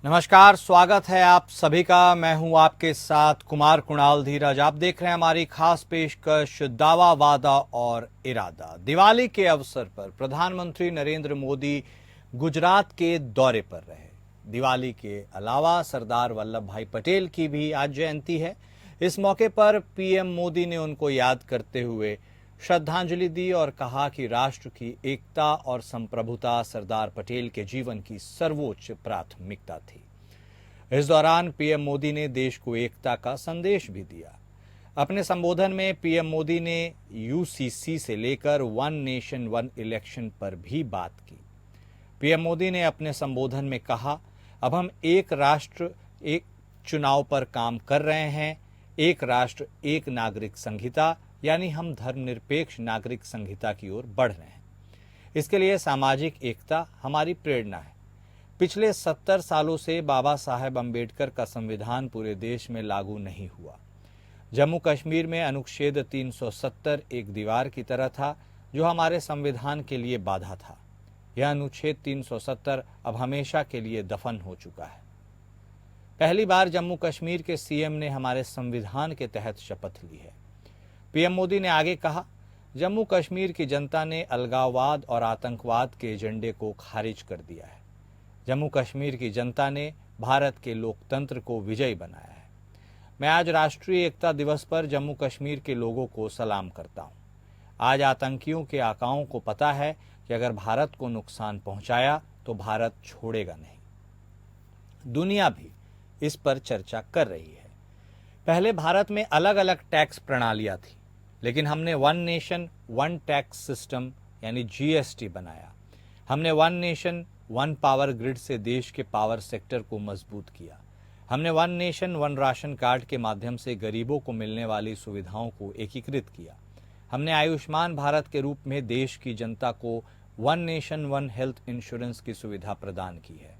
नमस्कार, स्वागत है आप सभी का। मैं हूं आपके साथ कुमार कुणाल धीरज। आप देख रहे हैं हमारी खास पेशकश दावा, वादा और इरादा। दिवाली के अवसर पर प्रधानमंत्री नरेंद्र मोदी गुजरात के दौरे पर रहे। दिवाली के अलावा सरदार वल्लभ भाई पटेल की भी आज जयंती है। इस मौके पर पीएम मोदी ने उनको याद करते हुए श्रद्धांजलि दी और कहा कि राष्ट्र की एकता और संप्रभुता सरदार पटेल के जीवन की सर्वोच्च प्राथमिकता थी। इस दौरान पीएम मोदी ने देश को एकता का संदेश भी दिया। अपने संबोधन में पीएम मोदी ने यूसीसी से लेकर वन नेशन वन इलेक्शन पर भी बात की। पीएम मोदी ने अपने संबोधन में कहा, अब हम एक राष्ट्र एक चुनाव पर काम कर रहे हैं। एक राष्ट्र एक नागरिक संहिता यानी हम धर्मनिरपेक्ष नागरिक संहिता की ओर बढ़ रहे हैं। इसके लिए सामाजिक एकता हमारी प्रेरणा है। पिछले 70 सालों से बाबा साहेब अम्बेडकर का संविधान पूरे देश में लागू नहीं हुआ। जम्मू कश्मीर में अनुच्छेद 370 एक दीवार की तरह था जो हमारे संविधान के लिए बाधा था। यह अनुच्छेद 370 अब हमेशा के लिए दफन हो चुका है। पहली बार जम्मू कश्मीर के सीएम ने हमारे संविधान के तहत शपथ ली है। पीएम मोदी ने आगे कहा, जम्मू कश्मीर की जनता ने अलगाववाद और आतंकवाद के एजेंडे को खारिज कर दिया है। जम्मू कश्मीर की जनता ने भारत के लोकतंत्र को विजयी बनाया है। मैं आज राष्ट्रीय एकता दिवस पर जम्मू कश्मीर के लोगों को सलाम करता हूं। आज आतंकियों के आकाओं को पता है कि अगर भारत को नुकसान पहुंचाया तो भारत छोड़ेगा नहीं। दुनिया भी इस पर चर्चा कर रही है। पहले भारत में अलग अलग टैक्स प्रणालियां थी, लेकिन हमने one nation one tax system यानी जीएसटी बनाया। हमने one nation one power grid से देश के पावर सेक्टर को मजबूत किया। हमने one nation one ration card के माध्यम से गरीबों को मिलने वाली सुविधाओं को एकीकृत किया। हमने आयुष्मान भारत के रूप में देश की जनता को one nation one health insurance की सुविधा प्रदान की है।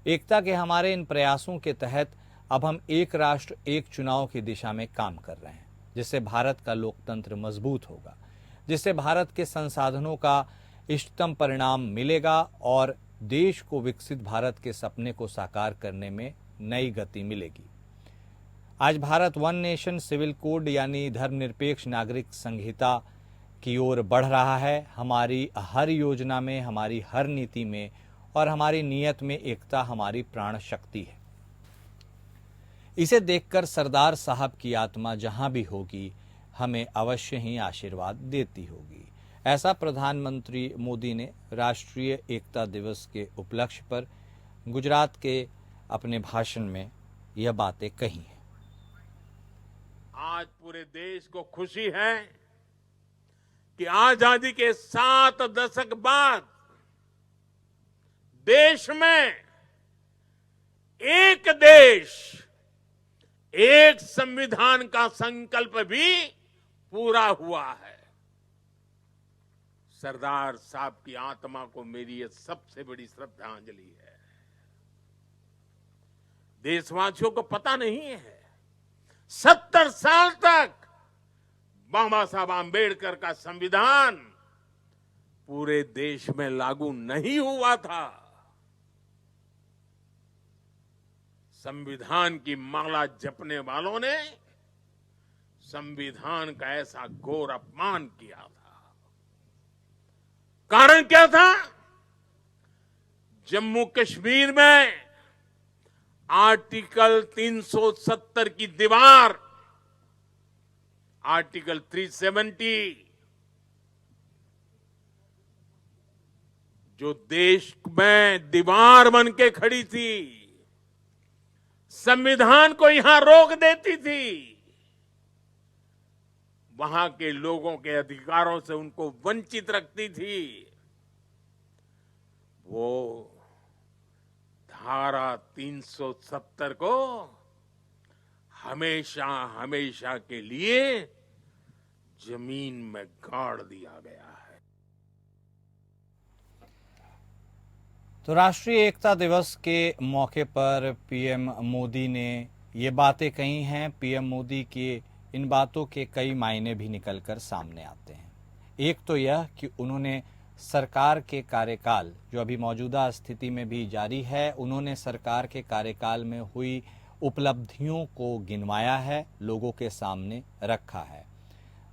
एकता के हमारे इन प्रयासों के तहत अब हम एक राष्ट्र एक चुनाव की दिशा में काम कर रहे हैं, जिससे भारत का लोकतंत्र मजबूत होगा, जिससे भारत के संसाधनों का इष्टतम परिणाम मिलेगा और देश को विकसित भारत के सपने को साकार करने में नई गति मिलेगी। आज Bharat one nation civil code यानी धर्मनिरपेक्ष नागरिक संहिता की ओर बढ़ रहा है। हमारी हर योजना में, हमारी हर नीति में और हमारी नीयत में एकता हमारी प्राण शक्ति है। इसे देखकर सरदार साहब की आत्मा जहां भी होगी हमें अवश्य ही आशीर्वाद देती होगी। ऐसा प्रधानमंत्री मोदी ने राष्ट्रीय एकता दिवस के उपलक्ष्य पर गुजरात के अपने भाषण में यह बातें कही हैं। आज पूरे देश को खुशी है कि आजादी के 7 दशक बाद देश में एक देश एक संविधान का संकल्प भी पूरा हुआ है। सरदार साहब की आत्मा को मेरी ये सबसे बड़ी श्रद्धांजलि है। देशवासियों को पता नहीं है 70 साल तक बाबा साहब आम्बेडकर का संविधान पूरे देश में लागू नहीं हुआ था। संविधान की माला जपने वालों ने संविधान का ऐसा घोर अपमान किया था। कारण क्या था? जम्मू कश्मीर में आर्टिकल 370 की दीवार, आर्टिकल 370 जो देश में दीवार बन के खड़ी थी, संविधान को यहां रोक देती थी। वहां के लोगों के अधिकारों से उनको वंचित रखती थी। वो धारा 370 को हमेशा हमेशा के लिए जमीन में गाड़ दिया गया है। तो राष्ट्रीय एकता दिवस के मौके पर पीएम मोदी ने ये बातें कही हैं। पीएम मोदी के इन बातों के कई मायने भी निकलकर सामने आते हैं। एक तो यह कि उन्होंने सरकार के कार्यकाल जो अभी मौजूदा स्थिति में भी जारी है, उन्होंने सरकार के कार्यकाल में हुई उपलब्धियों को गिनवाया है, लोगों के सामने रखा है।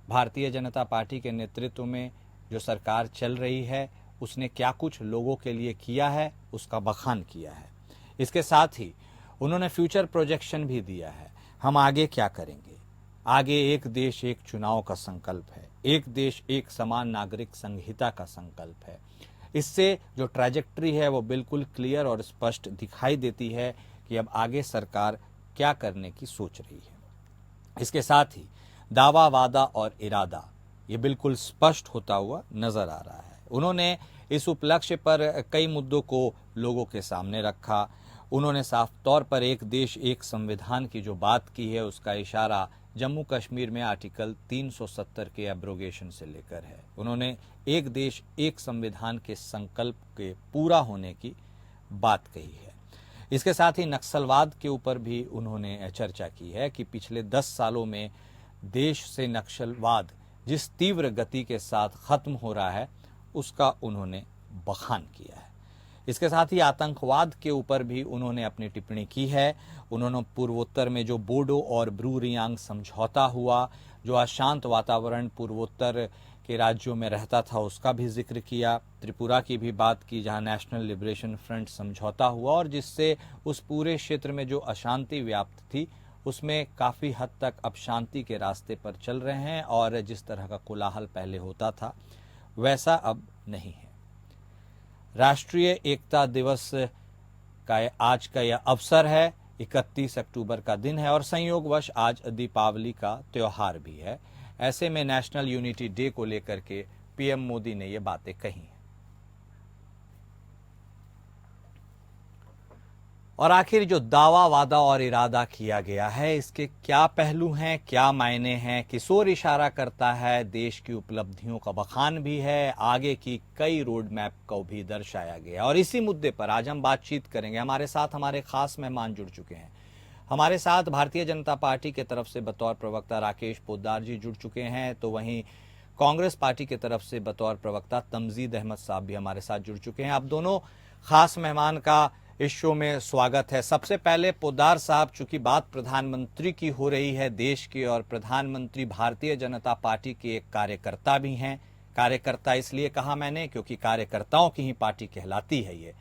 भारतीय जनता पार्टी के नेतृत्व में जो सरकार चल रही है, उसने क्या कुछ लोगों के लिए किया है, उसका बखान किया है। इसके साथ ही उन्होंने फ्यूचर प्रोजेक्शन भी दिया है। हम आगे क्या करेंगे? आगे एक देश एक चुनाव का संकल्प है, एक देश एक समान नागरिक संहिता का संकल्प है। इससे जो ट्रैजेक्टरी है वो बिल्कुल क्लियर और स्पष्ट दिखाई देती है कि अब आगे सरकार क्या करने की सोच रही है। इसके साथ ही दावा, वादा और इरादा ये बिल्कुल स्पष्ट होता हुआ नजर आ रहा है। उन्होंने इस उपलक्ष्य पर कई मुद्दों को लोगों के सामने रखा। उन्होंने साफ तौर पर एक देश एक संविधान की जो बात की है, उसका इशारा जम्मू कश्मीर में आर्टिकल 370 के एब्रोगेशन से लेकर है। उन्होंने एक देश एक संविधान के संकल्प के पूरा होने की बात कही है। इसके साथ ही नक्सलवाद के ऊपर भी उन्होंने चर्चा की है कि पिछले 10 सालों में देश से नक्सलवाद जिस तीव्र गति के साथ खत्म हो रहा है, उसका उन्होंने बखान किया है। इसके साथ ही आतंकवाद के ऊपर भी उन्होंने अपनी टिप्पणी की है। उन्होंने पूर्वोत्तर में जो बोडो और ब्रू रियांग समझौता हुआ, जो अशांत वातावरण पूर्वोत्तर के राज्यों में रहता था, उसका भी जिक्र किया। त्रिपुरा की भी बात की, जहां नेशनल लिबरेशन फ्रंट समझौता हुआ और जिससे उस पूरे क्षेत्र में जो अशांति व्याप्त थी, उसमें काफ़ी हद तक अब शांति के रास्ते पर चल रहे हैं और जिस तरह का कोलाहल पहले होता था, वैसा अब नहीं है। राष्ट्रीय एकता दिवस का आज का यह अवसर है। 31 अक्टूबर का दिन है और संयोगवश आज दीपावली का त्योहार भी है। ऐसे में नेशनल यूनिटी डे को लेकर के पीएम मोदी ने ये बातें कही। और आखिर जो दावा, वादा और इरादा किया गया है, इसके क्या पहलू हैं, क्या मायने हैं, किस ओर इशारा करता है? देश की उपलब्धियों का बखान भी है, आगे की कई रोड मैप को भी दर्शाया गया। और इसी मुद्दे पर आज हम बातचीत करेंगे। हमारे साथ हमारे खास मेहमान जुड़ चुके हैं। हमारे साथ भारतीय जनता पार्टी के तरफ से बतौर प्रवक्ता राकेश पोद्दार जी जुड़ चुके हैं, तो वहीं कांग्रेस पार्टी की तरफ से बतौर प्रवक्ता तमजीद अहमद साहब भी हमारे साथ जुड़ चुके हैं। आप दोनों खास मेहमान का इस शो में स्वागत है। सबसे पहले पोद्दार साहब, चूंकि बात प्रधानमंत्री की हो रही है, देश की, और प्रधानमंत्री भारतीय जनता पार्टी के एक कार्यकर्ता भी हैं। कार्यकर्ता इसलिए कहा मैंने क्योंकि कार्यकर्ताओं की ही पार्टी कहलाती है ये।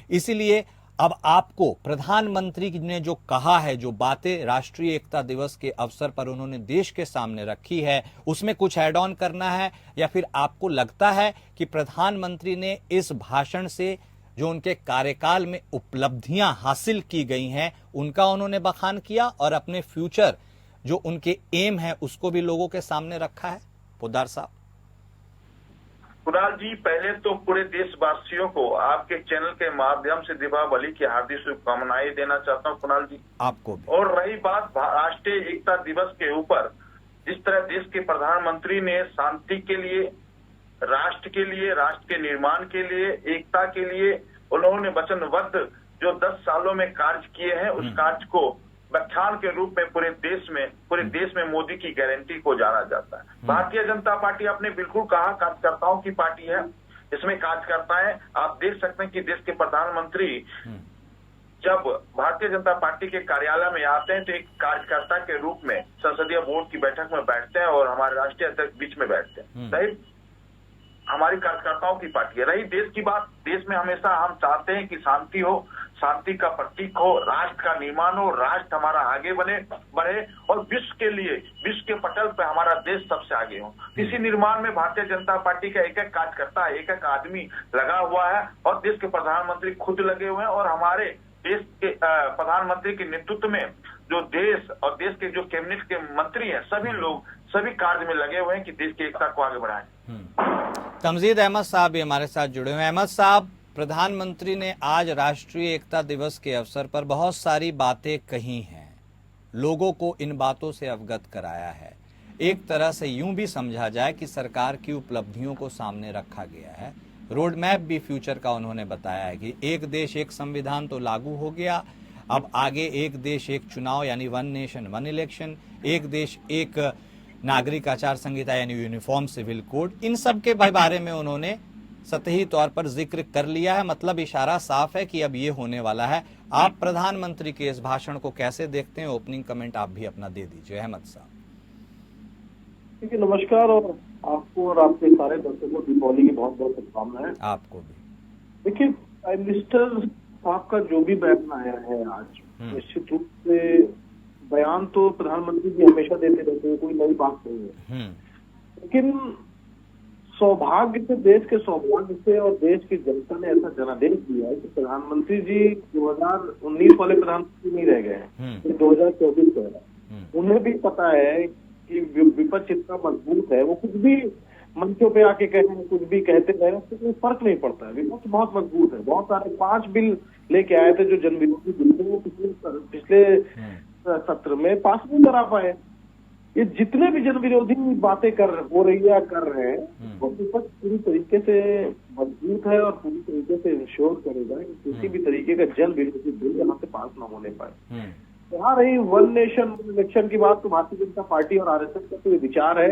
इसीलिए अब आपको प्रधानमंत्री ने जो कहा है, जो बातें राष्ट्रीय एकता दिवस के अवसर पर उन्होंने देश के सामने रखी है, उसमें कुछ ऐड ऑन करना है, या फिर आपको लगता है कि प्रधानमंत्री ने इस भाषण से जो उनके कार्यकाल में उपलब्धियां हासिल की गई हैं, उनका उन्होंने बखान किया और अपने फ्यूचर जो उनके एम है उसको भी लोगों के सामने रखा है? पोद्दार साहब। कुणाल जी, पहले तो पूरे देशवासियों को आपके चैनल के माध्यम से दीपावली की हार्दिक शुभकामनाएं देना चाहता हूं कुणाल जी। आपको भी। और रही बात राष्ट्रीय एकता दिवस के ऊपर, जिस तरह देश के प्रधानमंत्री ने शांति के लिए, राष्ट्र के लिए, राष्ट्र के निर्माण के लिए, एकता के लिए उन्होंने वचनबद्ध जो 10 सालों में कार्य किए हैं, उस कार्य को व्याख्यान के रूप में पूरे देश में मोदी की गारंटी को जाना जाता है। भारतीय जनता पार्टी, आपने बिल्कुल कहा, कार्यकर्ताओं की पार्टी है। इसमें कार्यकर्ता है। आप देख सकते हैं कि देश के प्रधानमंत्री जब भारतीय जनता पार्टी के कार्यालय में आते हैं तो एक कार्यकर्ता के रूप में संसदीय बोर्ड की बैठक में बैठते हैं और हमारे राष्ट्रीय अध्यक्ष बीच में बैठते हैं। सही, हमारी कार्यकर्ताओं की पार्टी है। रही देश की बात, देश में हमेशा हम चाहते हैं कि शांति हो, शांति का प्रतीक हो, राष्ट्र का निर्माण हो, राष्ट्र हमारा आगे बढ़े और विश्व के लिए, विश्व के पटल पे हमारा देश सबसे आगे हो। इसी निर्माण में भारतीय जनता पार्टी का एक एक कार्यकर्ता, एक एक आदमी लगा हुआ है और देश के प्रधानमंत्री खुद लगे हुए हैं। और हमारे देश के प्रधानमंत्री के नेतृत्व में जो देश और देश के जो कैबिनेट के मंत्री हैं, सभी लोग सभी कार्य में लगे हुए हैं कि देश की एकता को आगे बढ़ाएं। तमजीद अहमद साहब भी हमारे साथ जुड़े हुए हैं। अहमद साहब, प्रधानमंत्री ने आज राष्ट्रीय एकता दिवस के अवसर पर बहुत सारी बातें कही हैं, लोगों को इन बातों से अवगत कराया है। एक तरह से यूं भी समझा जाए कि सरकार की उपलब्धियों को सामने रखा गया है। रोड मैप भी फ्यूचर का उन्होंने बताया है कि एक देश एक संविधान तो लागू हो गया, अब आगे एक देश एक चुनाव यानी वन नेशन वन इलेक्शन, एक देश एक नागरिक आचार संहिता यानी यूनिफॉर्म सिविल कोड, इन सब के बारे में उन्होंने सतही तौर पर जिक्र कर लिया है, मतलब इशारा साफ है कि अब ये होने वाला है। आप प्रधानमंत्री के इस भाषण को कैसे देखते हैं? ओपनिंग कमेंट आप भी अपना दे दीजिए अहमद साहब। ठीक है, नमस्कार, और आपको और आपके सारे दर्शकों को दीपावली की बहुत बहुत शुभकामनाएं। आपको भी। देखिए, प्राइम मिनिस्टर साहब का जो भी बयान आया है आज, निश्चित रूप से बयान तो प्रधानमंत्री जी हमेशा देते रहते हैं, कोई नई बात नहीं है। लेकिन सौभाग्य से, देश के सौभाग्य से और देश की जनता ने ऐसा जनादेश दिया है कि प्रधानमंत्री जी 2019 वाले प्रधानमंत्री नहीं रह गए हैं, ये 2024 का है। उन्हें भी पता है कि विपक्ष इतना मजबूत है, वो कुछ भी मंचों पे आके कहें, कुछ भी कहते रहे, उससे कोई फर्क नहीं पड़ता है। विपक्ष बहुत मजबूत है। बहुत सारे 5 बिल लेके आए थे जो जन विरोधी बिल थे, वो पिछले सत्र में पास नहीं करा पाए। ये जितने भी जन विरोधी बातें हो रही है, कर रहे हैं, वो विपक्ष पूरी तरीके से मजबूत है और पूरी तरीके से इंश्योर करेगा कि किसी भी तरीके का जन विरोधी बिल यहाँ से पास न होने पाए। यहाँ रही वन नेशन इलेक्शन की बात, तो भारतीय जनता पार्टी और आरएसएस का तो ये विचार है,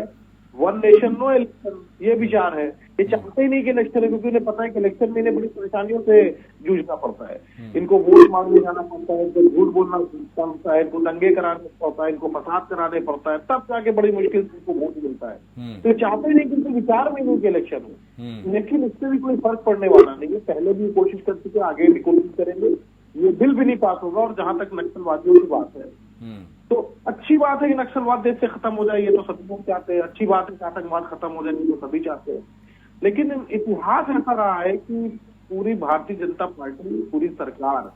वन नेशन नो इलेक्शन, ये विचार है। ये चाहते ही नहीं कि इलेक्शन है, क्योंकि उन्हें पता है कि इलेक्शन में इन्हें बड़ी परेशानियों से जूझना पड़ता है। इनको वोट मांगने जाना पड़ता है, इनको झूठ बोलना पड़ता है, इनको दंगे कराने पड़ता है, इनको फसाद कराने पड़ता है, तब जाके बड़ी मुश्किल से इनको वोट मिलता है। तो चाहते ही नहीं कि इनके विचार में नहीं कि इलेक्शन हो। लेकिन इससे भी कोई फर्क पड़ने वाला नहीं है। पहले भी कोशिश कर चुके, आगे भी कोशिश करेंगे। ये बिल भी नहीं पास होगा। और जहां तक नक्सलवादियों की बात है, तो अच्छी बात है कि नक्सलवाद देश से खत्म हो जाए, ये तो सभी लोग चाहते हैं। अच्छी बात है कि आतंकवाद खत्म हो जाए, ये तो सभी चाहते हैं। लेकिन इतिहास ऐसा रहा है कि पूरी भारतीय जनता पार्टी, पूरी सरकार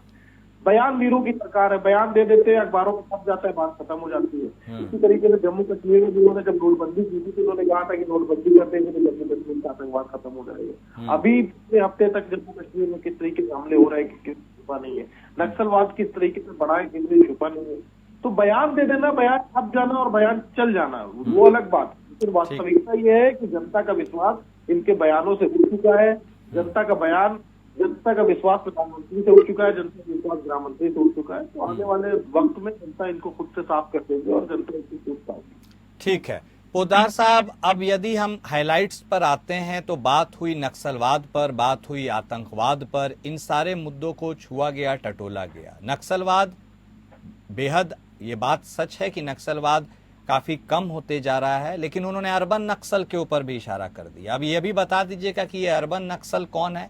बयान वीरों की सरकार है। बयान दे देते हैं, अखबारों में छप जाता है, बात खत्म हो जाती है। इसी तरीके से जम्मू कश्मीर में जिन्होंने जब नोटबंदी की थी तो उन्होंने कहा था कि नोटबंदी कर देंगे तो जम्मू कश्मीर का आतंकवाद खत्म हो जाएगा। अभी पिछले हफ्ते तक जम्मू कश्मीर में किस तरीके से हमले हो रहे हैं, किसी छुपा नहीं है। नक्सलवाद किस तरीके से बढ़ा है, किसी छुपा नहीं है। तो बयान दे देना, बयान छप जाना और बयान चल जाना, वो अलग बात। फिर वास्तविकता ये है कि जनता का विश्वास इनके बयानों से उठ चुका है। जनता का विश्वास प्रधानमंत्री से उठ चुका है, जनता का विश्वास गृह मंत्री से उठ चुका है। तो आने वाले वक्त में जनता इनको खुद से साफ कर देगी और जनता इनकी पूछताछ। ठीक है पोद्दार साहब, अब यदि हम हाइलाइट्स पर आते हैं तो बात हुई नक्सलवाद पर, बात हुई आतंकवाद पर, इन सारे मुद्दों को छुआ गया, टटोला गया। नक्सलवाद बेहद, ये बात सच है कि नक्सलवाद काफी कम होते जा रहा है, लेकिन उन्होंने अर्बन नक्सल के ऊपर भी इशारा कर दिया। अब ये भी बता दीजिएगा कि ये अर्बन नक्सल कौन है।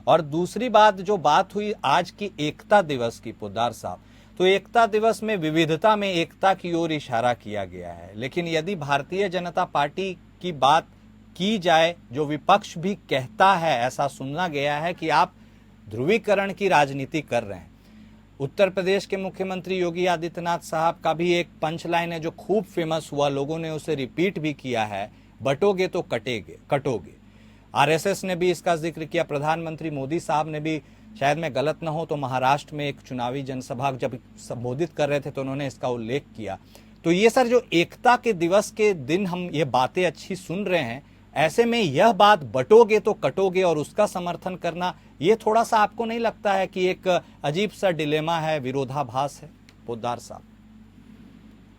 और दूसरी बात, जो बात हुई आज की एकता दिवस की पोद्दार साहब, तो एकता दिवस में विविधता में एकता की ओर इशारा किया गया है। लेकिन यदि भारतीय जनता पार्टी की बात की जाए, जो विपक्ष भी कहता है, ऐसा सुना गया है कि आप ध्रुवीकरण की राजनीति कर रहे हैं। उत्तर प्रदेश के मुख्यमंत्री योगी आदित्यनाथ साहब का भी एक पंच लाइन है जो खूब फेमस हुआ, लोगों ने उसे रिपीट भी किया है, बटोगे तो कटोगे। आरएसएस ने भी इसका जिक्र किया। प्रधानमंत्री मोदी साहब ने भी, शायद मैं गलत न हो तो महाराष्ट्र में एक चुनावी जनसभा जब संबोधित कर रहे थे तो उन्होंने इसका उल्लेख किया। तो ये सर, जो एकता के दिवस के दिन हम ये बातें अच्छी सुन रहे हैं, ऐसे में यह बात बटोगे तो कटोगे और उसका समर्थन करना, ये थोड़ा सा आपको नहीं लगता है कि एक अजीब सा डिलेमा है, विरोधाभास है पोद्दार साहब?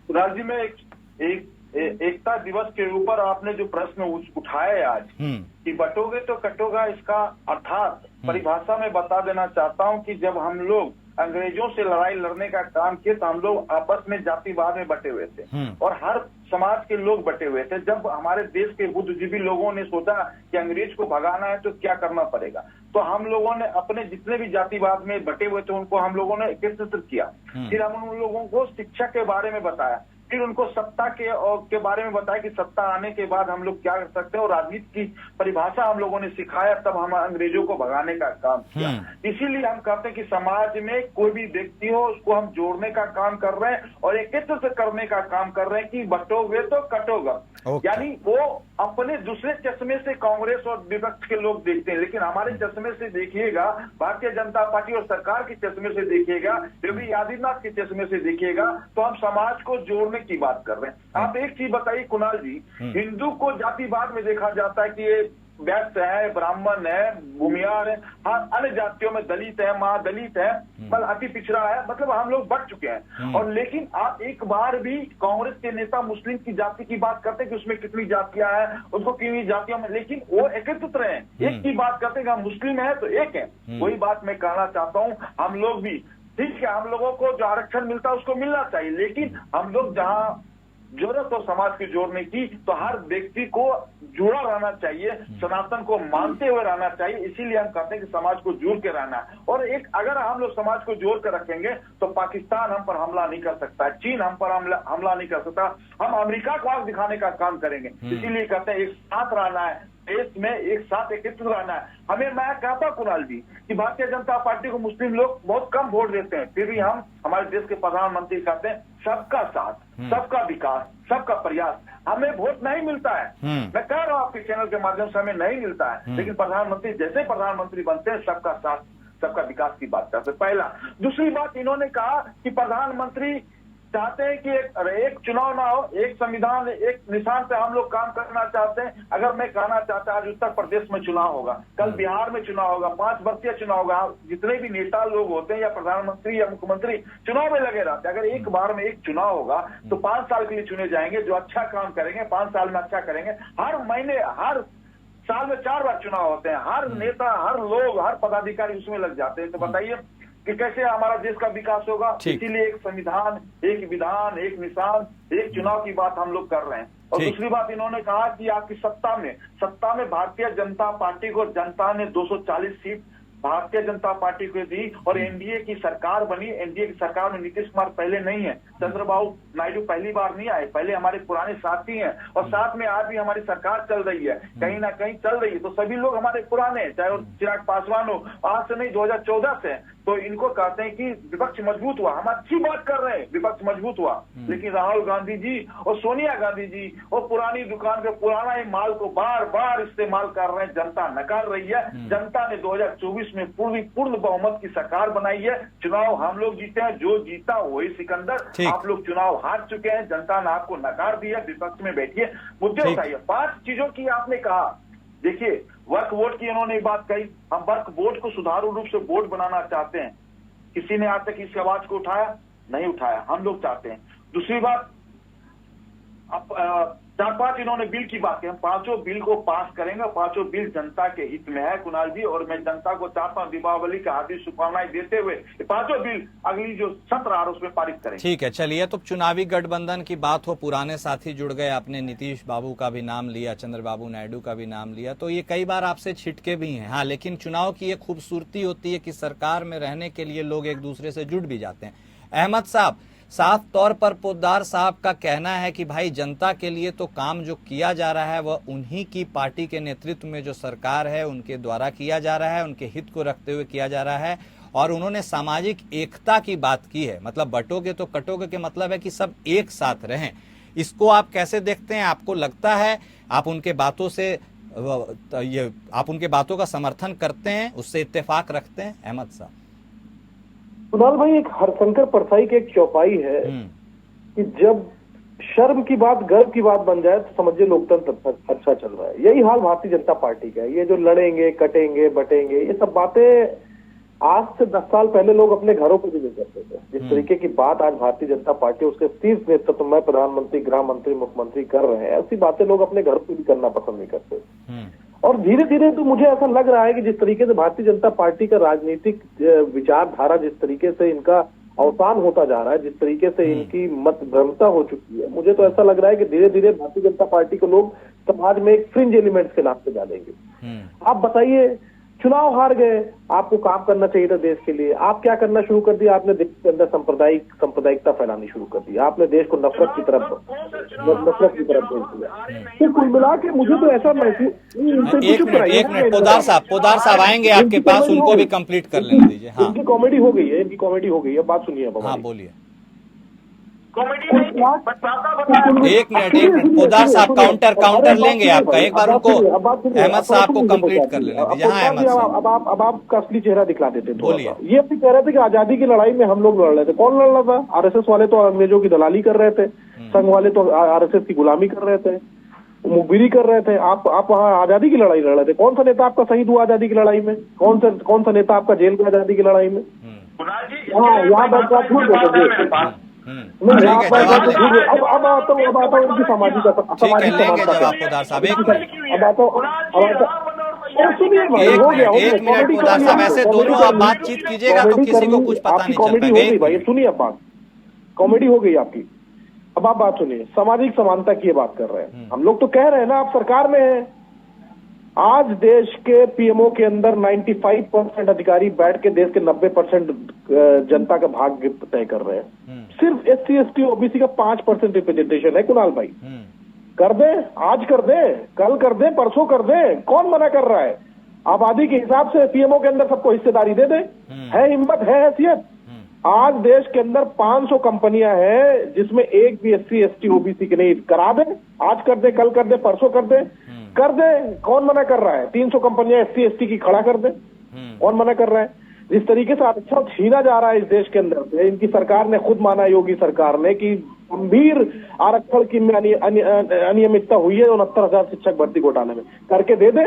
राज्य में एकता दिवस के ऊपर आपने जो प्रश्न उठाया है आज कि बटोगे तो कटोगा, इसका अर्थात परिभाषा में बता देना चाहता हूं कि जब हम लोग अंग्रेजों से लड़ाई लड़ने का काम किए तो हम लोग आपस में जातिवाद में बटे हुए थे और हर समाज के लोग बटे हुए थे। जब हमारे देश के बुद्धिजीवी लोगों ने सोचा कि अंग्रेज को भगाना है तो क्या करना पड़ेगा, तो हम लोगों ने अपने जितने भी जातिवाद में बटे हुए थे उनको हम लोगों ने एकत्रित किया। फिर हम उन लोगों को शिक्षा के बारे में बताया, फिर उनको सत्ता के बारे में बताया कि सत्ता आने के बाद हम लोग क्या कर सकते हैं, और राजनीति की परिभाषा हम लोगों ने सिखाया। तब हम अंग्रेजों को भगाने का काम किया। इसीलिए हम कहते हैं कि समाज में कोई भी व्यक्ति हो उसको हम जोड़ने का काम कर रहे हैं और एकत्र करने का काम कर रहे हैं कि बटोगे तो कटोगा। यानी वो अपने दूसरे चश्मे से कांग्रेस और विपक्ष के लोग देखते हैं, लेकिन हमारे चश्मे से देखिएगा, भारतीय जनता पार्टी और सरकार के चश्मे से देखिएगा, योगी आदित्यनाथ के चश्मे से देखिएगा, तो हम समाज को जोड़ने की बात कर रहे हैं। आप एक चीज बताइए कुणाल जी, हिंदू को जातिवाद में देखा जाता है कि ये वैश्य है, ब्राह्मण है, भूमियार है, हर अन्य जातियों में दलित है, महादलित है, मतलब अति पिछड़ा है, मतलब हम लोग बढ़ चुके हैं। और लेकिन आप एक बार भी कांग्रेस के नेता मुस्लिम की जाति की बात करते हैं कि उसमें कितनी जातियां हैं, उसको कितनी जातियों में, लेकिन वो एकत्रित रहे, एक की बात करते हैं कि हम मुस्लिम है तो एक है। वही बात मैं कहना चाहता हूँ, हम लोग भी ठीक है, हम लोगों को जो आरक्षण मिलता है उसको मिलना चाहिए, लेकिन हम लोग जहाँ जरूरत हो समाज की जोड़ने की, तो हर व्यक्ति को जुड़ा रहना चाहिए, सनातन को मानते हुए रहना चाहिए। इसीलिए हम कहते हैं कि समाज को जोड़ के रहना है। और एक अगर हम लोग समाज को जोड़ कर रखेंगे तो पाकिस्तान हम पर हमला नहीं कर सकता, चीन हम पर हमला नहीं कर सकता, हम अमेरिका को आग दिखाने का काम करेंगे। इसीलिए कहते हैं एक साथ रहना है, देश में एक साथ एकत्रित रहना है। हमें मैं कहता कुणाल जी कि भारतीय जनता पार्टी को मुस्लिम लोग बहुत कम वोट देते हैं, फिर भी हम हमारे देश के प्रधानमंत्री कहते हैं सबका साथ, सबका विकास, सबका प्रयास। हमें वोट नहीं मिलता है, मैं कह रहा हूँ आपके चैनल के माध्यम से, हमें नहीं मिलता है, लेकिन प्रधानमंत्री जैसे प्रधानमंत्री बनते हैं सबका साथ, सबका विकास की बात करते हैं। पहला। दूसरी बात, इन्होंने कहा कि प्रधानमंत्री चाहते हैं कि एक चुनाव ना हो, एक संविधान, एक निशान पे हम लोग काम करना चाहते हैं। अगर मैं कहना चाहता, आज उत्तर प्रदेश में चुनाव होगा, कल बिहार में चुनाव होगा, 5 वर्षीय चुनाव होगा, जितने भी नेता लोग होते हैं या प्रधानमंत्री या मुख्यमंत्री चुनाव में लगे रहते हैं। अगर एक बार में एक चुनाव होगा तो 5 साल के लिए चुने जाएंगे, जो अच्छा काम करेंगे 5 साल में अच्छा करेंगे। हर महीने, हर साल में 4 बार चुनाव होते हैं, हर नेता, हर लोग, हर पदाधिकारी उसमें लग जाते हैं। तो बताइए कि कैसे हमारा देश का विकास होगा। इसीलिए एक संविधान, एक विधान, एक निशान, एक चुनाव की बात हम लोग कर रहे हैं। और दूसरी बात, इन्होंने कहा कि आपकी सत्ता में भारतीय जनता पार्टी को जनता ने 240 सीट भारतीय जनता पार्टी को दी और एनडीए की सरकार बनी। एनडीए की सरकार में नीतीश कुमार पहले नहीं है, चंद्रबाबू नायडू पहली बार नहीं आए, पहले हमारे पुराने साथी हैं, और साथ में आज भी हमारी सरकार चल रही है, कहीं ना कहीं चल रही है। तो सभी लोग हमारे पुराने हैं, चाहे वो चिराग पासवान हो, आज से नहीं 2014 से। तो इनको कहते हैं कि विपक्ष मजबूत हुआ, हम अच्छी बात कर रहे हैं, विपक्ष मजबूत हुआ, लेकिन राहुल गांधी जी और सोनिया गांधी जी और पुरानी दुकान के पुराना ही माल को बार बार इस्तेमाल कर रहे हैं। जनता नकार रही है। जनता ने 2024 में पूर्ण बहुमत की सरकार बनाई है। चुनाव हम लोग जीते हैं, जो जीता वही सिकंदर। आप लोग चुनाव हार चुके हैं, जनता ने आपको नकार दिया। विपक्ष में बैठिए, मुद्दे उठाइए। 5 चीजों की आपने कहा, देखिए वर्क वोट की इन्होंने बात कही, हम वर्क वोट को सुचारू रूप से वोट बनाना चाहते हैं। किसी ने आज तक इस आवाज को उठाया नहीं उठाया, हम लोग चाहते हैं। दूसरी बात, अब 4-5 इन्होंने बिल की बात की, हम 5 बिल को पास करेंगे। 5 बिल जनता के हित में है कुणाल जी, और मैं जनता को चाहता हूँ दीपावली का हार्दिक शुभकामनाएं देते हुए 5 बिल अगली जो सत्र आ रहा है उसमें पारित करेंगे। ठीक है, चलिए। तो चुनावी गठबंधन की बात हो, पुराने साथी जुड़ गए, आपने नीतीश बाबू का भी नाम लिया, चंद्रबाबू नायडू का भी नाम लिया, तो ये कई बार आपसे छिटके भी हैं। हाँ, लेकिन चुनाव की ये खूबसूरती होती है कि सरकार में रहने के लिए लोग एक दूसरे से जुड़ भी जाते हैं। अहमद साहब, साफ तौर पर पोद्दार साहब का कहना है कि भाई जनता के लिए तो काम जो किया जा रहा है वह उन्हीं की पार्टी के नेतृत्व में जो सरकार है उनके द्वारा किया जा रहा है, उनके हित को रखते हुए किया जा रहा है। और उन्होंने सामाजिक एकता की बात की है, मतलब बटोगे तो कटोगे के मतलब है कि सब एक साथ रहें। इसको आप कैसे देखते हैं? आपको लगता है आप उनके बातों से आप उनके बातों का समर्थन करते हैं, उससे इत्तेफाक रखते हैं? अहमद साहब। कुणाल भाई, एक हरशंकर परसाई की एक चौपाई है कि जब शर्म की बात गर्व की बात बन जाए तो समझिए लोकतंत्र अच्छा चल रहा है। यही हाल भारतीय जनता पार्टी का है। ये जो लड़ेंगे, कटेंगे, बटेंगे, ये सब बातें आज से 10 साल पहले लोग अपने घरों पर भी नहीं करते थे। जिस तरीके की बात आज भारतीय जनता पार्टी उसके शीर्ष नेतृत्व में प्रधानमंत्री, गृह मंत्री, मुख्यमंत्री कर रहे हैं, ऐसी बातें लोग अपने घरों पर भी करना पसंद नहीं करते। और धीरे धीरे तो मुझे ऐसा लग रहा है कि जिस तरीके से भारतीय जनता पार्टी का राजनीतिक विचारधारा, जिस तरीके से इनका अवसान होता जा रहा है, जिस तरीके से इनकी मत भ्रमता हो चुकी है, मुझे तो ऐसा लग रहा है कि धीरे धीरे भारतीय जनता पार्टी को लोग समाज में एक फ्रिंज एलिमेंट्स के नाम से डालेंगे। आप बताइए, चुनाव हार गए, आपको काम करना चाहिए था देश के लिए, आप क्या करना शुरू कर दिया? आपने देश के अंदर सांप्रदायिकता फैलानी शुरू कर दी, आपने देश को नफरत की तरफ भेज दिया। तो कुल मिला के मुझे तो ऐसा महसूस। एक मिनट पोद्दार साहब आएंगे आपके पास, उनको भी कंप्लीट कर लेने दीजिए। हाँ, इनकी कॉमेडी हो गई है, इनकी कॉमेडी हो गई है। बात सुनिए। हाँ, बोलिए। एक मिनट पोद्दार साहब, काउंटर लेंगे आपका, एक बार उनको अहमद साहब को कंप्लीट कर लेने दीजिए। हाँ, अहमद साहब, अब आपका असली चेहरा दिखला देते हैं। बोलिए। ये अपनी कह रहे थे कि आजादी की लड़ाई में हम लोग लड़ रहे थे। कौन लड़ रहा था? आरएसएस वाले तो अंग्रेजों की दलाली कर रहे थे, संघ वाले तो आरएसएस की गुलामी कर रहे थे। मुखबिरी कर रहे थे। आप वहाँ आजादी की लड़ाई लड़ रहे थे। कौन सा नेता आपका शहीद हुआ आजादी की लड़ाई में? कौन सा नेता आपका जेल में आजादी की लड़ाई में? कुणाल जी, यहाँ बात झूठ बोलोगे। ठीक है, जवाब लेंगे। अब आता हूँ उनकी सामाजिक ठीक है, लेंगे जवाब पोदार साहब। एक मिनट, अब आता हूँ, सुनिए भाई, एक हो गया, हो मिनट, गया। एक मिनट पोदार साहब, ऐसे दोनों आप बातचीत कीजिएगा तो किसी को कुछ पता नहीं चल कॉमेडी हो पाएगा। गई भाई, सुनिए अब बात, कॉमेडी हो गई आपकी। अब आप बात सुनिए, सामाजिक समानता की ये बात कर रहे हैं हम लोग, तो कह रहे हैं ना आप सरकार में हैं। आज देश के पीएमओ के अंदर 95% अधिकारी बैठ के देश के 90% जनता का भाग्य तय कर रहे हैं। सिर्फ SC ST OBC का 5% रिप्रेजेंटेशन है कुणाल भाई। कर दे, आज कर दे, कल कर दे, परसों कर दे, कौन मना कर रहा है? आबादी के हिसाब से पीएमओ के अंदर सबको हिस्सेदारी दे दे। है हिम्मत, है हैसियत। आज देश के अंदर 500 कंपनियां हैं जिसमें एक भी SC ST OBC की नहीं। करा दे, आज कर दे, कल कर दे, परसों कर दे, कर दे, कौन मना कर रहा है? 300 कंपनियां SC ST की खड़ा कर दे, कौन मना कर रहा है? जिस तरीके से आरक्षण छीना जा रहा है इस देश के अंदर से, इनकी सरकार ने खुद माना, योगी सरकार ने, कि गंभीर आरक्षण की अनियमितता हुई है 69,000 शिक्षक भर्ती घोटाले में, करके दे दे,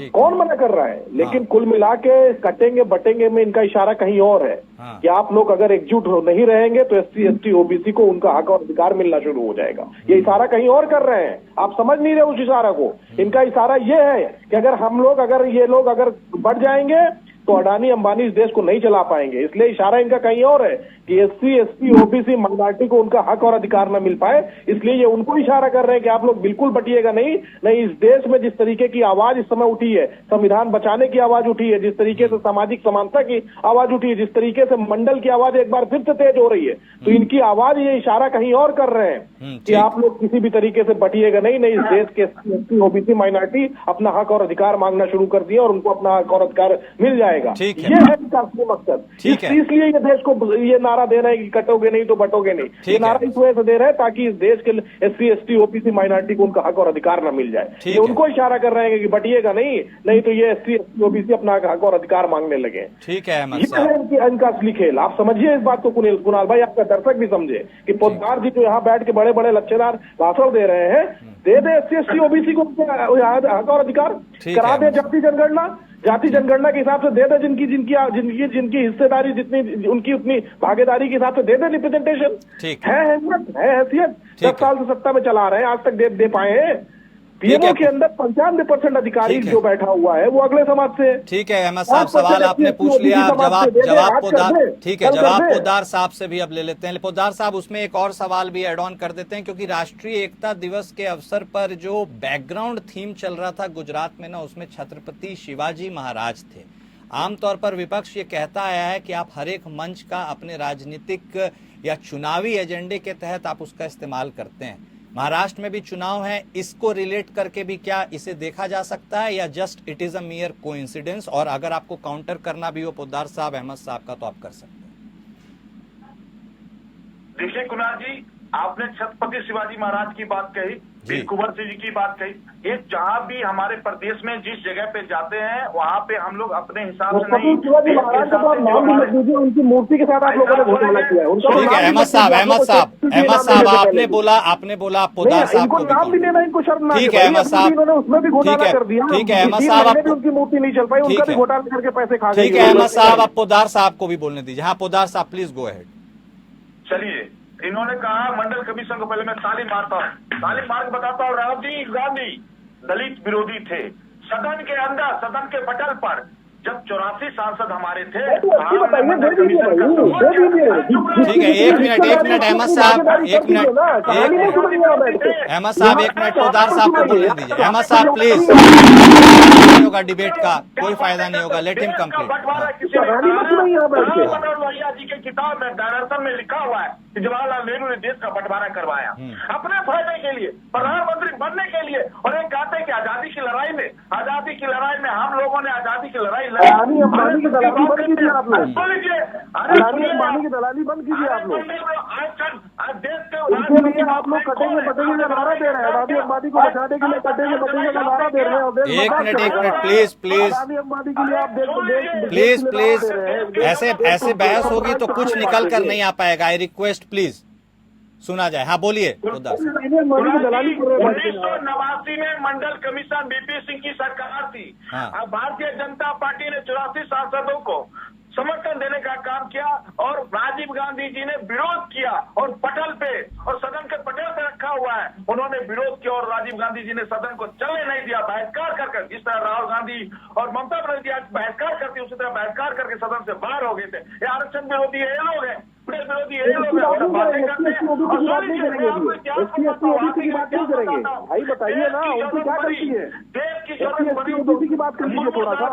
कौन मना कर रहा है? लेकिन कुल मिला के कटेंगे बटेंगे में इनका इशारा कहीं और है कि आप लोग अगर एकजुट नहीं रहेंगे तो SC ST OBC को उनका हक और अधिकार मिलना शुरू हो जाएगा। ये इशारा कहीं और कर रहे हैं, आप समझ नहीं रहे उस इशारा को। इनका इशारा ये है कि अगर ये लोग अगर बढ़ जाएंगे तो अडानी अंबानी इस देश को नहीं चला पाएंगे। इसलिए इशारा इनका कहीं और है कि SC ST OBC माइनॉरिटी को उनका हक और अधिकार न मिल पाए, इसलिए ये उनको इशारा कर रहे हैं कि आप लोग बिल्कुल बटिएगा नहीं। इस देश में जिस तरीके की आवाज इस समय उठी है, संविधान बचाने की आवाज उठी है, जिस तरीके से सामाजिक समानता की आवाज उठी है, जिस तरीके से मंडल की आवाज एक बार फिर से तेज हो रही है, तो इनकी आवाज ये इशारा कहीं और कर रहे हैं कि आप लोग किसी भी तरीके से बटिएगा नहीं। इस देश के SC ST OBC माइनॉरिटी अपना हक और अधिकार मांगना शुरू कर दिया और उनको अपना हक और अधिकार मिल जाएगा। ये है इनका असली मकसद। इसलिए ये देश को ये नारा दे रहे हैं कि कटोगे नहीं तो बटोगे नहीं। ये नारा इस वजह से दे रहे हैं ताकि इस देश के SC ST OBC माइनॉरिटी को उनका हक और अधिकार न मिल जाए। ये उनको इशारा कर रहे हैं कि बटिएगा नहीं तो ये SC ST OBC अपना हक और अधिकार मांगने लगे। ठीक है, ये है इनका असली खेल। आप समझिए इस बात को कुणाल भाई, आपका दर्शक भी समझे कि पोद्दार जी जो यहाँ बैठ के बड़े बड़े लच्छेदार भाषण दे रहे हैं, दे दे SC ST OBC को हक और अधिकार, करा दे जाति जनगणना के हिसाब से दे दे, जिनकी हिस्सेदारी जितनी उनकी उतनी भागीदारी के हिसाब से दे दे रिप्रेजेंटेशन। है हिम्मत, है हैसियत। 10 साल से सत्ता में चला रहे हैं, आज तक दे पाए हैं। पीएमओ के अंदर 95% अधिकारी जो बैठा हुआ है वो अगले समाज से। ठीक है अहमद साहब, सवाल आपने पूछ लिया, जवाब पोद्दार, ठीक है, जवाब पोद्दार साहब से भी अब ले लेते हैं। पोद्दार साहब, उसमें एक और सवाल भी ऐड ऑन कर देते हैं, क्योंकि राष्ट्रीय एकता दिवस के अवसर पर जो बैकग्राउंड थीम चल रहा था गुजरात में ना, उसमें छत्रपति शिवाजी महाराज थे। आमतौर पर विपक्ष ये कहता आया है कि आप हर एक मंच का अपने राजनीतिक या चुनावी एजेंडे के तहत आप उसका इस्तेमाल करते हैं। महाराष्ट्र में भी चुनाव है, इसको रिलेट करके भी क्या इसे देखा जा सकता है, या just it is a मियर coincidence? और अगर आपको काउंटर करना भी हो पोद्दार साहब, अहमद साहब का, तो आप कर सकते हैं। देखिए कुणाल जी, आपने छत्रपति शिवाजी महाराज की बात कही, वीर कुंवर सिंह जी की बात कही। ये जहाँ भी हमारे प्रदेश में जिस जगह पे जाते हैं वहाँ पे हम लोग अपने हिसाब से नहीं, शिवाजी महाराज का तो नाम भी मत दीजिए, उनकी मूर्ति के साथ आप लोगों ने घोटाला किया है। ठीक है अहमद साहब, आपने बोला पोद्दार साहब को नाम भी देना इनको शर्म ना। ठीक है अहमद साहब, उसमें भी घोटाला कर दिया। ठीक है अहमद साहब, उनकी मूर्ति नहीं चल पाई, उनका भी घोटाला करके पैसे खा गए। ठीक है अहमद साहब, आप पोद्दार साहब को भी बोलने दीजिए। हाँ पोद्दार साहब, प्लीज गो अहेड। चलिए, इन्होंने कहा मंडल कमीशन को, पहले मैं ताली मारता हूँ, ताली मार के बताता हूँ। राजीव गांधी दलित विरोधी थे। सदन के अंदर, सदन के पटल पर जब 84 सांसद हमारे थे, मंडल कमीशन का ठीक है, एक मिनट अहमद साहब, एक मिनट पोद्दार साहब को बोलने दीजिए। अहमद साहब प्लीज, नहीं होगा डिबेट का, कोई फायदा नहीं होगा, लेट हिम कंप्लीट। भैया जी के किताब में डायरेक्शन में लिखा हुआ है कि जवाहरलाल नेहरू ने देश का बंटवारा करवाया अपने फायदे के लिए, प्रधानमंत्री बनने के लिए। और एक कहते हैं कि आजादी की लड़ाई में हम लोगों ने आजादी की लड़ाई लड़ी। अंबानी की दलाली बंद कीजिए आप लोग, अंबानी की दलाली बंद कीजिए आप लोग। इसके लिए आप लोग कटेंगे बटेंगे का नारा दे रहे हैं। अडानी अंबानी को बचाने के लिए कटेंगे बटेंगे का नारा दे रहे हैं। एक मिनट प्लीज अडानी अंबानी के लिए आप प्लीज ऐसे बहस होगी तो कुछ निकल कर नहीं आ पाएगा। I request please. सुना जाए। हाँ बोलिए पोद्दार साहब। उन्नीस सौ नवासी में मंडल कमीशन बीपी सिंह की सरकार थी। हाँ। अब भारतीय जनता पार्टी ने 84 सांसदों को समर्थन देने का काम किया और राजीव गांधी जी ने विरोध किया और पटल पे और सदन के पटल पे रखा हुआ है, उन्होंने विरोध किया और राजीव गांधी जी ने सदन को चलने नहीं दिया, बहिष्कार कर जिस तरह राहुल गांधी और ममता बनर्जी आज बहिष्कार करती उसी तरह बहिष्कार करके सदन से बाहर हो गए थे। ये आरक्षण विरोधी ये लोग हैं, विरोधी ये लोग हैं, बातें करते हैं। भाई बताइए ना, उनकी क्या गलती है? देश की जरूरत पड़ी की बात कर लीजिए थोड़ा सा,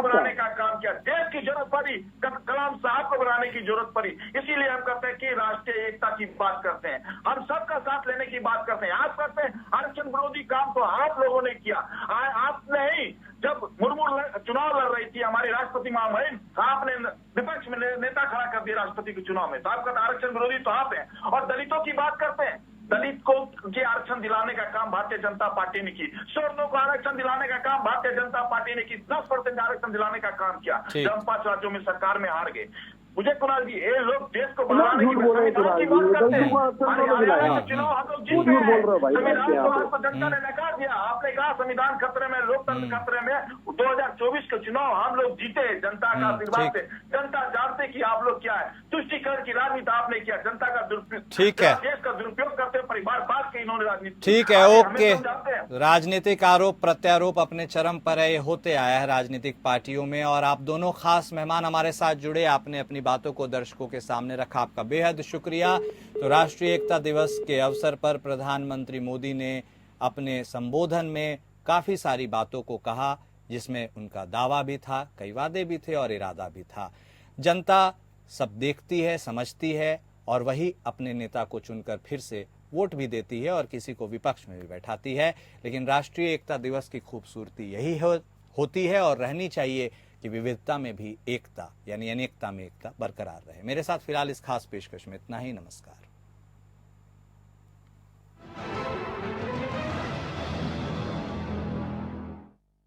बनाने का काम किया, देश की जरूरत पड़ी, कलाम साहब को बनाने की जरूरत पड़ी, इसीलिए हम कहते हैं कि राष्ट्रीय एकता की बात करते हैं, हम सबका साथ लेने की बात करते हैं। आप करते हैं आरक्षण विरोधी काम तो आप लोगों ने किया, आप नहीं। जब मुर्मू चुनाव लड़ रही थी हमारी राष्ट्रपति महामहिम, आपने विपक्ष में नेता खड़ा कर दिया राष्ट्रपति के चुनाव में, तो आपका आरक्षण विरोधी तो आप हैं। और दलितों की बात करते हैं, दलित को के आरक्षण दिलाने का काम भारतीय जनता पार्टी ने की, शूद्रों को आरक्षण दिलाने का काम भारतीय जनता पार्टी ने की, 10% आरक्षण दिलाने का काम किया जब हम 5 राज्यों में सरकार में हार गए। मुझे कुणाल जी, ये लोग देश को बढ़ाने की बात करते हैं, चुनाव हम लोग जीत गए, संविधान को आपको जनता ने नकार दिया। आपने कहा संविधान खतरे में, लोकतंत्र खतरे में, 2024 के चुनाव हम लोग जीते जनता का आशीर्वाद से। जनता जानते कि आप लोग क्या है, तुष्टीकरण की राजनीति आपने किया, जनता का दुरुपयोग, ठीक है, देश का दुरुपयोग करते परिवार बात के इन्होंने राजनीति। ठीक है, ओके। राजनीतिक आरोप प्रत्यारोप अपने चरम पर है, ये होते आया है राजनीतिक पार्टियों में, और आप दोनों खास मेहमान हमारे साथ जुड़े, आपने अपनी बातों को दर्शकों के सामने रखा, आपका बेहद शुक्रिया। तो राष्ट्रीय एकता दिवस के अवसर पर प्रधानमंत्री मोदी ने अपने संबोधन में काफी सारी बातों को कहा, जिसमें उनका दावा भी था, कई वादे भी थे और इरादा भी था। जनता सब देखती है, समझती है और वही अपने नेता को चुनकर फिर से वोट भी देती है और किसी को विपक्ष में भी बैठाती है। लेकिन राष्ट्रीय एकता दिवस की खूबसूरती यही होती है और रहनी चाहिए कि विविधता में भी एकता, यानी अनेकता में एकता बरकरार रहे। मेरे साथ फिलहाल इस खास पेशकश में इतना ही। नमस्कार।